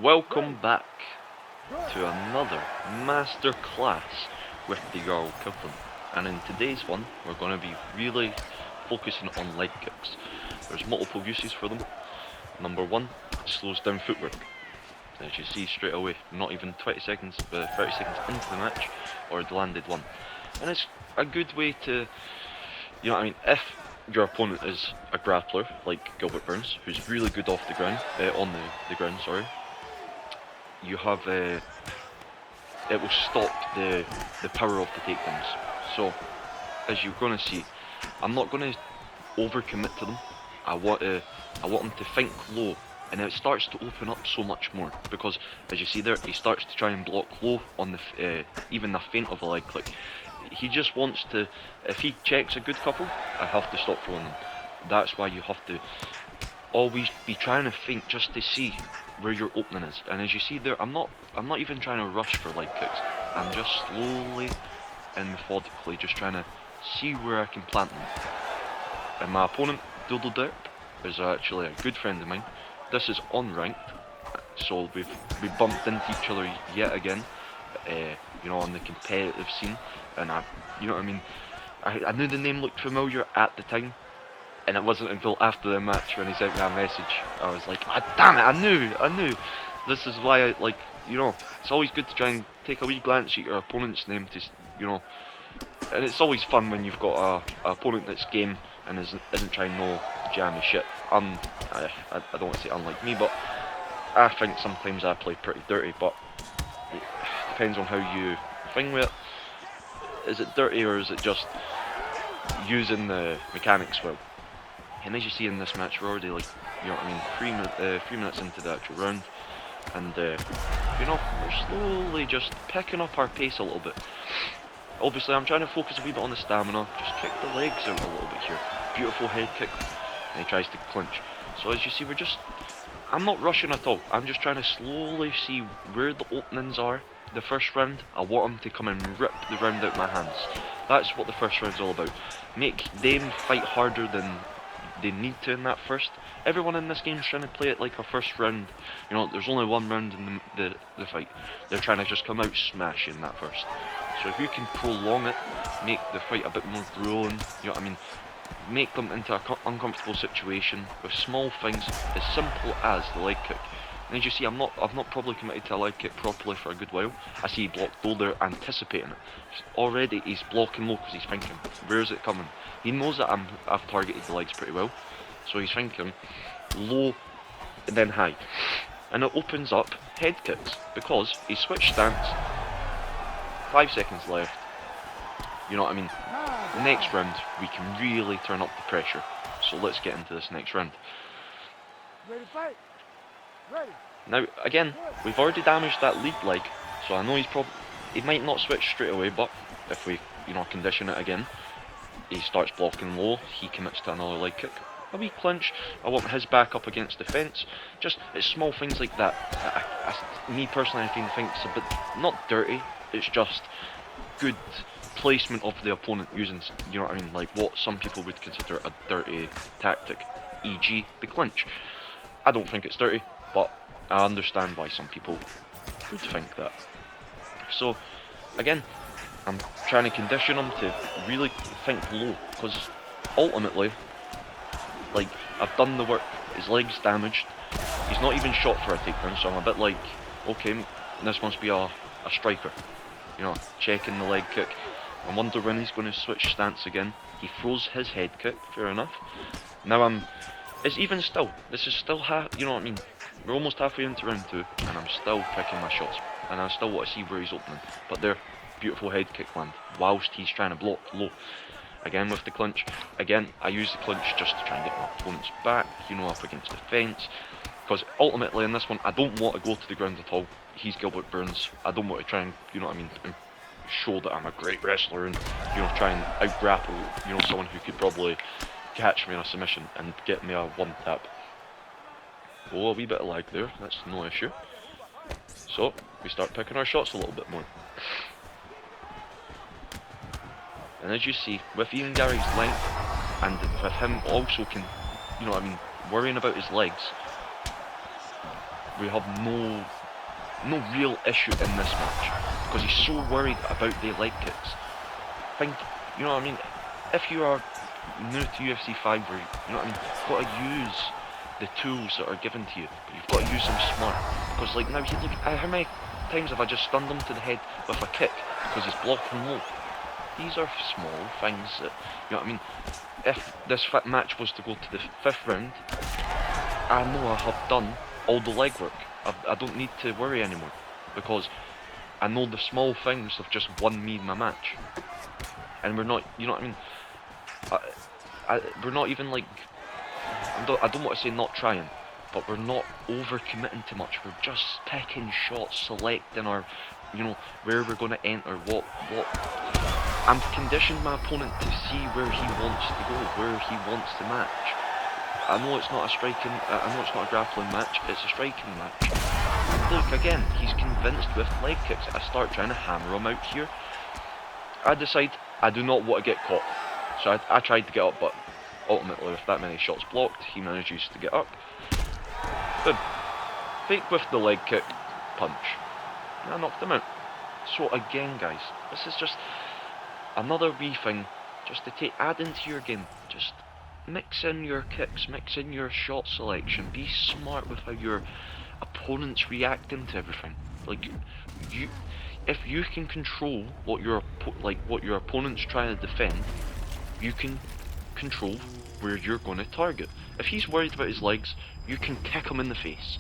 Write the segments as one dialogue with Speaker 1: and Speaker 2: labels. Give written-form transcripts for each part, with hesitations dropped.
Speaker 1: Welcome back to another master class with the Jarl Kipling, and in today's one we're going to be really focusing on leg kicks. There's multiple uses for them. Number one, it slows down footwork. As you see straight away, not even 30 seconds into the match, already landed one. And it's a good way to, you know what I mean, if your opponent is a grappler like Gilbert Burns, who's really good off the ground, on the ground, sorry, you have it will stop the power of the takedowns. So as you're going to see, I'm not going to overcommit to them. I want them to think low, and it starts to open up so much more, because as you see there, he starts to try and block low on the even the feint of a leg kick. He just wants to, if he checks a good couple, I have to stop throwing them. That's why you have to always be trying to feint just to see where your opening is. And as you see there, I'm not even trying to rush for leg kicks. I'm just slowly and methodically just trying to see where I can plant them. And my opponent, Doodle Derp, is actually a good friend of mine. This is unranked, so we bumped into each other yet again, you know, on the competitive scene. And you know what I mean, I knew the name looked familiar at the time, and it wasn't until after the match when he sent me a message, I was like, ah, damn it, I knew. This is why I, like, you know, it's always good to try and take a wee glance at your opponent's name to, you know, and it's always fun when you've got a opponent that's game and isn't trying no jammy shit. I don't want to say unlike me, but I think sometimes I play pretty dirty, but it depends on how you think with it. Is it dirty, or is it just using the mechanics well? And as you see in this match, we're already, like, you know what I mean, 3 minutes into the actual round, and you know, we're slowly just picking up our pace a little bit. Obviously, I'm trying to focus a wee bit on the stamina. Just kick the legs out a little bit here. Beautiful head kick, and he tries to clinch. So as you see, I'm not rushing at all. I'm just trying to slowly see where the openings are. The first round, I want him to come and rip the round out my hands. That's what the first round's all about. Make them fight harder than they need to in that first. Everyone in this game is trying to play it like a first round. You know, there's only one round in the fight. They're trying to just come out smashing that first. So if you can prolong it, make the fight a bit more grueling, you know what I mean, make them into an uncomfortable situation with small things as simple as the leg kick. And as you see, I've not probably committed to a leg kick properly for a good while. I see he blocked low there, anticipating it. Already he's blocking low because he's thinking, where's it coming? He knows that I've targeted the legs pretty well, so he's thinking low and then high. And it opens up head kicks, because he switched stance, 5 seconds left, you know what I mean. The next round, we can really turn up the pressure. So let's get into this next round.
Speaker 2: Ready to fight? Ready.
Speaker 1: Now, again, we've already damaged that lead leg, so I know he might not switch straight away, but if we, you know, condition it again, he starts blocking low, he commits to another leg kick. A wee clinch, I want his back up against the fence. Just, it's small things like that. Me personally, I think it's a bit, not dirty, it's just good placement of the opponent using, you know what I mean, like what some people would consider a dirty tactic, e.g. the clinch. I don't think it's dirty, but I understand why some people would think that. So, again, I'm trying to condition him to really think low, because ultimately, like, I've done the work, his leg's damaged, he's not even shot for a takedown, so I'm a bit like, okay, this must be a striker. You know, checking the leg kick. I wonder when he's going to switch stance again. He throws his head kick, fair enough. Now it's even still. This is still you know what I mean. We're almost halfway into round 2, and I'm still picking my shots. And I still want to see where he's opening. But there, beautiful head kick land, whilst he's trying to block low. Again with the clinch. Again, I use the clinch just to try and get my opponent's back, you know, up against the fence. Because ultimately in this one, I don't want to go to the ground at all. He's Gilbert Burns. I don't want to try and, you know what I mean, show that I'm a great wrestler and, you know, try and out-grapple, you know, someone who could probably catch me in a submission and get me a one tap. Oh, a wee bit of lag there, that's no issue. So, we start picking our shots a little bit more. And as you see, with Ian Gary's length, and with him also you know what I mean, worrying about his legs, we have no real issue in this match because he's so worried about the leg kicks. Think, you know what I mean? If you are new to UFC 5, or you know what I mean, you've got to use the tools that are given to you, but you've got to use them smart. Because like now, look, how many times have I just stunned him to the head with a kick because he's blocking low? These are small things that, you know what I mean. If this match was to go to the 5th round, I know I have done all the legwork. I don't need to worry anymore because I know the small things have just won me my match. And we're not, you know what I mean. We're not even like, I don't want to say not trying, but we're not overcommitting too much. We're just picking shots, selecting our, you know, where we're going to enter, what. I'm conditioned my opponent to see where he wants to go, where he wants to match. I know it's not a striking, I know it's not a grappling match, it's a striking match. Look, again, he's convinced with leg kicks. I start trying to hammer him out here. I decide I do not want to get caught. So I tried to get up, but ultimately with that many shots blocked, he manages to get up. Boom. Fake with the leg kick, punch. And I knocked him out. So again, guys, this is just another wee thing just to add into your game. Just mix in your kicks, mix in your shot selection. Be smart with how your opponent's reacting to everything. Like, if you can control what your opponent's trying to defend, you can control where you're going to target. If he's worried about his legs, you can kick him in the face.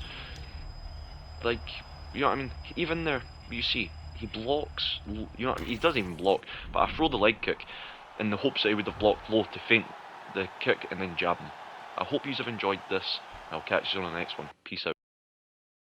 Speaker 1: Like, you know what I mean? Even there, you see, he blocks, you know what I mean? He doesn't even block, but I throw the leg kick in the hopes that he would have blocked low to feint the kick and then jab him. I hope you have enjoyed this. I'll catch you on the next one. Peace out.